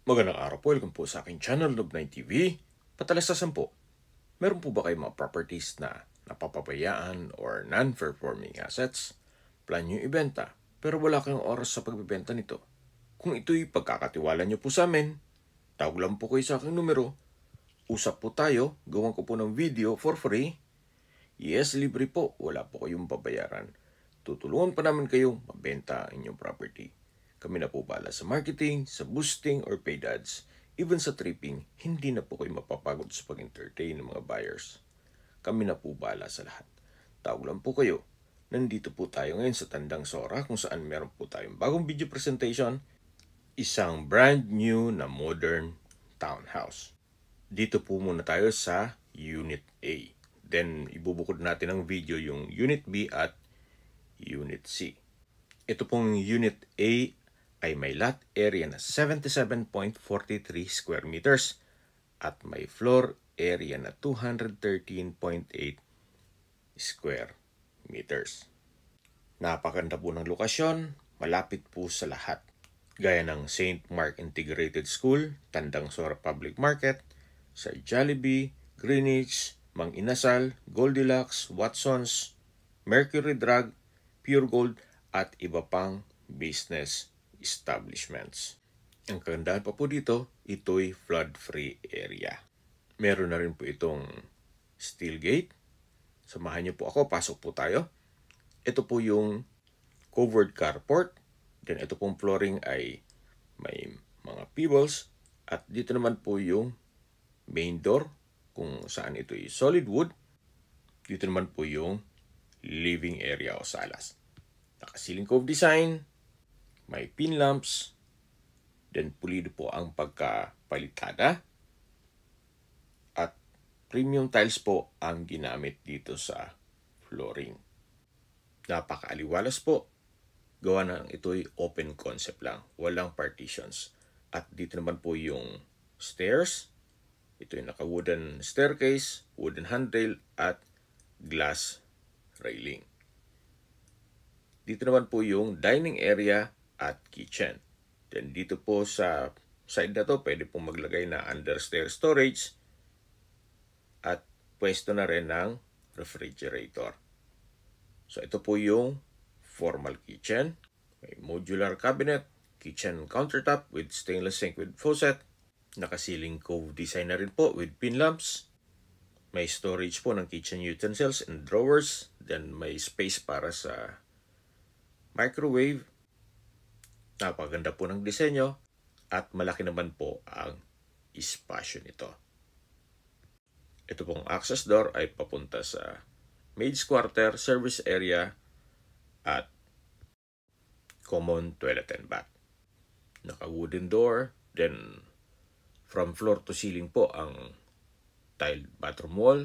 Magandang araw po. Welcome po sa aking channel, Love9 TV. Patalastasan po, meron po ba kayong mga properties na napapabayaan or non-performing assets? Plan nyo ibenta, pero wala kayong oras sa pagbibenta nito. Kung ito'y pagkakatiwala nyo po sa amin, tawag lang po kayo sa aking numero. Usap po tayo, gawan ko po ng video for free. Yes, libre po, wala po kayong babayaran. Tutulungan pa namin kayong mabenta ang inyong property. Kami na po bahala sa marketing, sa boosting or paid ads. Even sa tripping, hindi na po kayo mapapagod sa pag-entertain ng mga buyers. Kami na po bahala sa lahat. Tawag lang po kayo. Nandito po tayo ngayon sa Tandang Sora kung saan meron po tayong bagong video presentation. Isang brand new na modern townhouse. Dito po muna tayo sa Unit A. Then, ibubukod natin ng video yung Unit B at Unit C. Ito pong Unit A ay may lot area na 77.43 square meters at may floor area na 213.8 square meters. Napakaganda po ng lokasyon, malapit po sa lahat. Gaya ng St. Mark Integrated School, Tandang Sora Public Market, sa Jollibee, Greenwich, Mang Inasal, Goldilocks, Watsons, Mercury Drug, Pure Gold, at iba pang business establishments. Ang kagandahan pa po dito, ito'y flood-free area. Meron na rin po itong steel gate. Samahan niyo po ako, pasok po tayo. Ito po yung covered carport. Then ito pong flooring ay may mga pebbles. At dito naman po yung main door kung saan ito ay solid wood. Dito naman po yung living area o salas. Naka-ceiling cove design, may pin lamps, then pulido po ang pagkapalitada. At premium tiles po ang ginamit dito sa flooring. Napakaaliwalas po. Gawa ng ito'y open concept lang, walang partitions. At dito naman po yung stairs. Ito yung naka-wooden staircase, wooden handrail, at glass railing. Dito naman po yung dining area at kitchen. Then dito po sa side na to, pwede pong maglagay na under stair storage at pwesto na rin ng refrigerator. So ito po yung formal kitchen. May modular cabinet, kitchen countertop with stainless sink with faucet. Naka-ceiling cove design na rin po with pin lamps. May storage po ng kitchen utensils and drawers. Then may space para sa microwave. Napaganda po ng disenyo at malaki naman po ang espasyo nito. Ito pong access door ay papunta sa maid's quarter, service area at common toilet and bath. Naka-wooden door, then from floor to ceiling po ang tiled bathroom wall.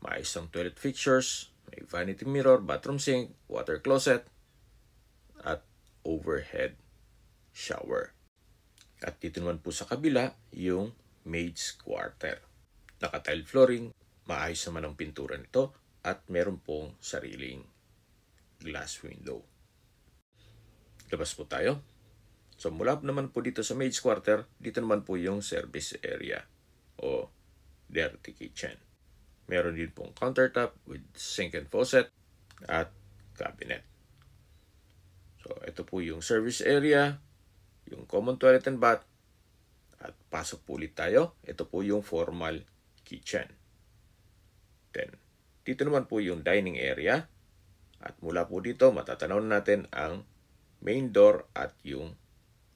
Maayos ang toilet fixtures, may vanity mirror, bathroom sink, water closet, at overhead shower. At dito naman po sa kabila, yung maid's quarter. Naka-tile flooring, maayos naman ang pintura nito, at meron pong sariling glass window. Labas po tayo. So mula naman po dito sa maid's quarter, dito naman po yung service area o dirty kitchen. Meron din pong countertop with sink and faucet at cabinet. So, ito po yung service area, yung common toilet and bath, at pasok po ulit tayo. Ito po yung formal kitchen. Then, dito naman po yung dining area. At mula po dito, matatanaw natin ang main door at yung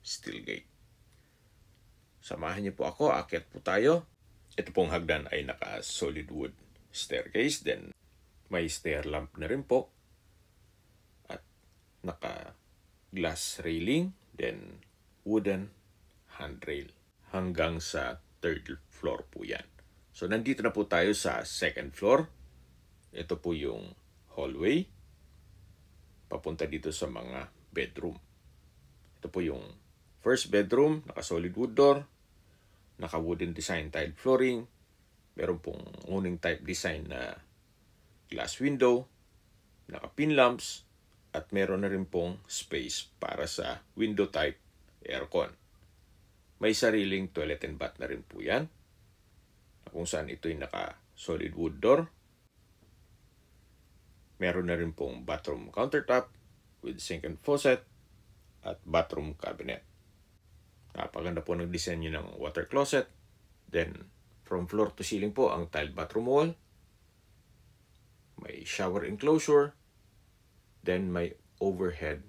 steel gate. Samahan niyo po ako, aakyat po tayo. Ito pong hagdan ay naka-solid wood staircase. Then, may stair lamp na rin po. Naka-glass railing, then wooden handrail. Hanggang sa third floor po yan. So, nandito na po tayo sa second floor. Ito po yung hallway. Papunta dito sa mga bedroom. Ito po yung first bedroom, naka-solid wood door, naka-wooden design tiled flooring, meron pong uning type design na glass window, naka-pin lamps, at meron na rin pong space para sa window type aircon. May sariling toilet and bath na rin po yan, kung saan ito'y naka-solid wood door. Meron na rin pong bathroom countertop with sink and faucet at bathroom cabinet. Napaganda po ng disenyo ng water closet. Then, from floor to ceiling po ang tiled bathroom wall. May shower enclosure. Then, may overhead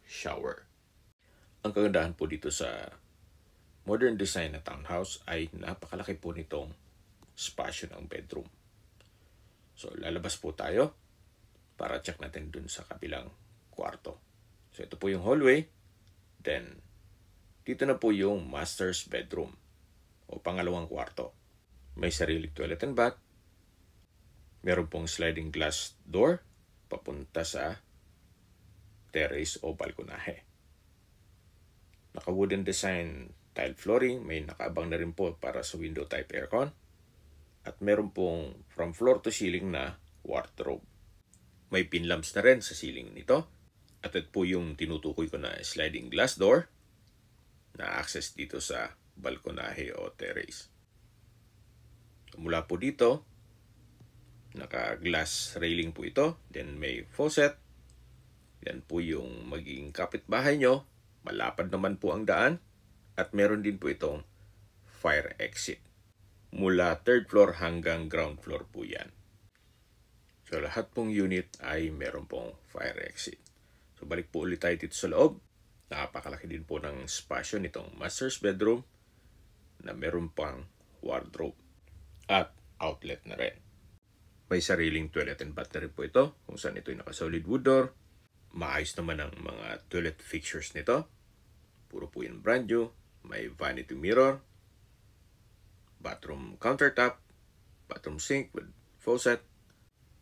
shower. Ang kagandahan po dito sa modern design na townhouse ay napakalaki po nitong spasyo ng bedroom. So, lalabas po tayo para check natin dun sa kabilang kwarto. So, ito po yung hallway. Then, dito na po yung master's bedroom o pangalawang kwarto. May sariling toilet and bath. Meron pong sliding glass door papunta sa terrace o balkonahe. Naka-wooden design tile flooring. May nakaabang na rin po para sa window type aircon. At meron pong from floor to ceiling na wardrobe. May pin lamps na rin sa ceiling nito. At ito po yung tinutukoy ko na sliding glass door na access dito sa balkonahe o terrace. Mula po dito, naka-glass railing po ito. Then may faucet. Yan po yung magiging kapitbahay nyo. Malapad naman po ang daan. At meron din po itong fire exit. Mula third floor hanggang ground floor po yan. So lahat pong unit ay meron pong fire exit. So balik po ulit tayo dito sa loob. Napakalaki din po ng spasyo nitong master's bedroom na meron pang wardrobe at outlet na rin. May sariling toilet and bath na rin po ito kung saan ito ay naka-solid wood door. Maayos naman ang mga toilet fixtures nito. Puro po yung brand new. May vanity mirror, bathroom countertop, bathroom sink with faucet,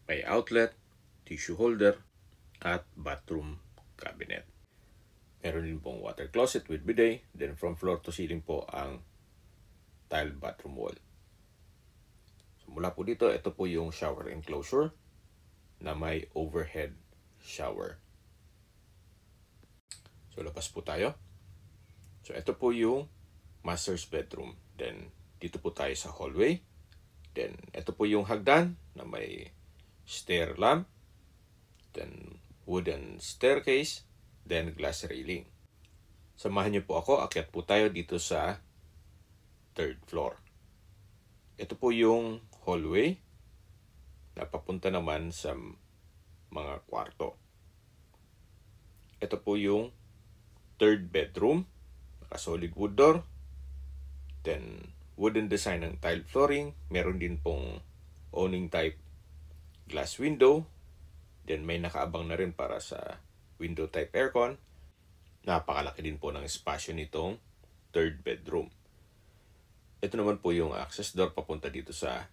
may outlet, tissue holder, at bathroom cabinet. Meron din pong water closet with bidet. Then from floor to ceiling po ang tiled bathroom wall. So mula po dito, ito po yung shower enclosure na may overhead shower. So labas po tayo. So ito po yung master's bedroom. Then dito po tayo sa hallway. Then ito po yung hagdan na may stair lamp, then wooden staircase, then glass railing. Samahan niyo po ako, akyat po tayo dito sa third floor. Ito po yung hallway na papunta naman sa mga kwarto. Ito po yung third bedroom, naka-solid wood door, then wooden design ng tile flooring, meron din pong awning type glass window. Then may nakaabang na rin para sa window type aircon. Napakalaki din po ng espasyo nitong third bedroom. Ito naman po yung access door papunta dito sa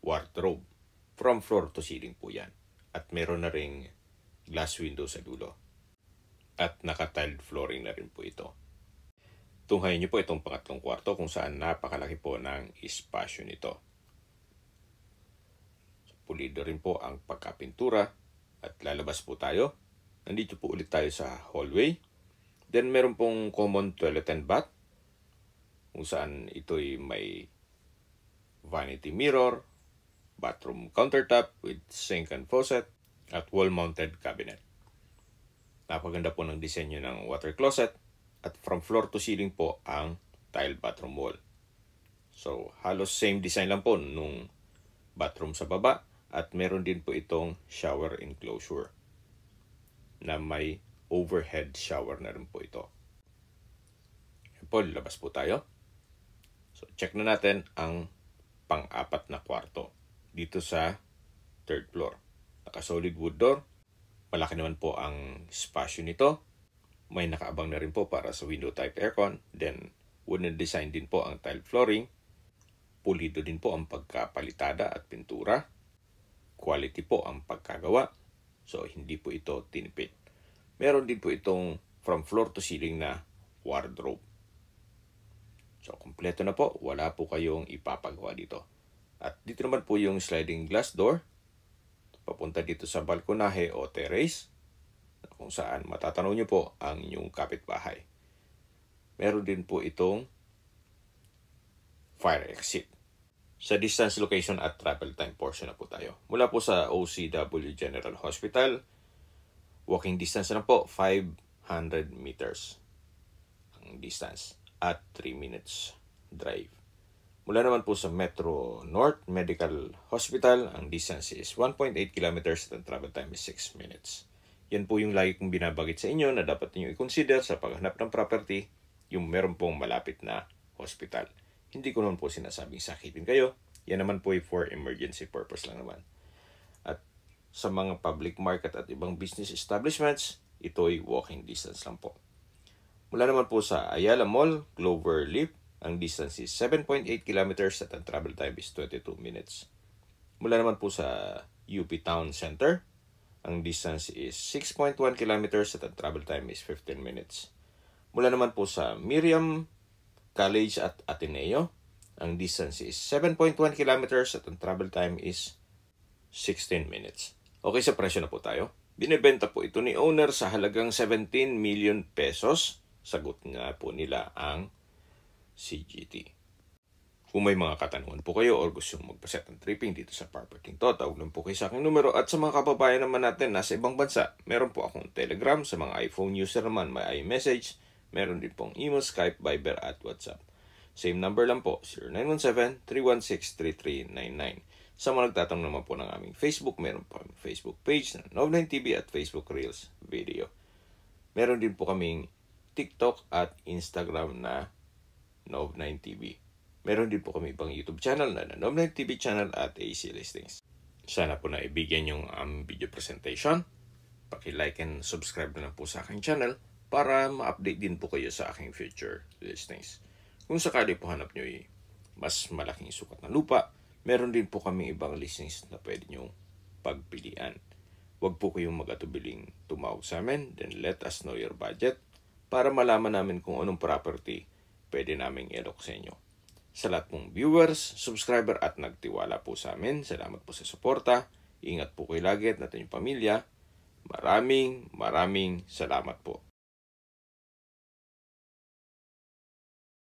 wardrobe. From floor to ceiling po yan. At meron na ring glass window sa dulo. At naka-tiled flooring na rin po ito. Tunghayin niyo po itong pangatlong kwarto kung saan napakalaki po ng espasyo nito. Pulido rin po ang pagkapintura at lalabas po tayo. Nandito po ulit tayo sa hallway. Then meron pong common toilet and bath kung saan ito'y may vanity mirror, bathroom countertop with sink and faucet at wall-mounted cabinet. Napaganda po ng disenyo ng water closet at from floor to ceiling po ang tiled bathroom wall. So halos same design lang po nung bathroom sa baba. At meron din po itong shower enclosure na may overhead shower na rin po ito. Yan po, labas po tayo. So, check na natin ang pang-apat na kwarto dito sa third floor. Naka-solid wood door. Malaki naman po ang spasyo nito. May nakaabang na rin po para sa window type aircon. Then, wooden design din po ang tile flooring. Pulido din po ang pagkapalitada at pintura. Quality po ang pagkagawa. So, hindi po ito tinipid. Meron din po itong from floor to ceiling na wardrobe. So, kompleto na po. Wala po kayong ipapagawa dito. At dito naman po yung sliding glass door. Papunta dito sa balkonahe o terrace. Kung saan matatanaw nyo po ang inyong kapitbahay. Meron din po itong fire exit. Sa distance, location at travel time portion na po tayo. Mula po sa OCW General Hospital, walking distance na po 500 meters ang distance at 3 minutes drive. Mula naman po sa Metro North Medical Hospital, ang distance is 1.8 kilometers at ang travel time is 6 minutes. Yan po yung lagi kong binabagit sa inyo na dapat niyo i-consider sa paghanap ng property, yung meron pong malapit na hospital. Hindi ko naman po sinasabing sakitin kayo. Yan naman po ay for emergency purpose lang naman. At sa mga public market at ibang business establishments, ito ay walking distance lang po. Mula naman po sa Ayala Mall, Cloverleaf, ang distance is 7.8 kilometers at ang travel time is 22 minutes. Mula naman po sa UP Town Center, ang distance is 6.1 kilometers at ang travel time is 15 minutes. Mula naman po sa Miriam College at Ateneo, ang distance is 7.1 kilometers at ang travel time is 16 minutes. Okay, sa presyo na po tayo. Binibenta po ito ni owner sa halagang 17 million pesos. Sagot nga po nila ang CGT. Kung may mga katanungan po kayo or gusto magpaset ng tripping dito sa property to, tawag lang po kayo sa aking numero. At sa mga kababayan naman natin nasa ibang bansa, meron po akong Telegram. Sa mga iPhone user naman, may iMessage. Meron din pong email, Skype, Viber at WhatsApp. Same number lang po, 0917-316-3399. Sa mga nagtatanong naman po ng aming Facebook, meron po kaming Facebook page na Nov9TV at Facebook Reels video. Meron din po kaming TikTok at Instagram na Nov9TV. Meron din po kami ibang YouTube channel na Nov9TV channel at AC Listings. Sana po na ibigyan yung video presentation. Paki-like and subscribe na lang po sa aking channel para ma-update din po kayo sa aking future listings. Kung sakali po hanap nyo mas malaking sukat na lupa, meron din po kami ibang listings na pwede nyo pagpilian. Huwag po kayong mag-atubiling tumawag sa amin, then let us know your budget para malaman namin kung anong property pwede naming ilok sa inyo. Sa lahat pong viewers, subscriber at nagtiwala po sa amin, salamat po sa suporta. Ingat po kayo lagi at natin yung pamilya. Maraming salamat po.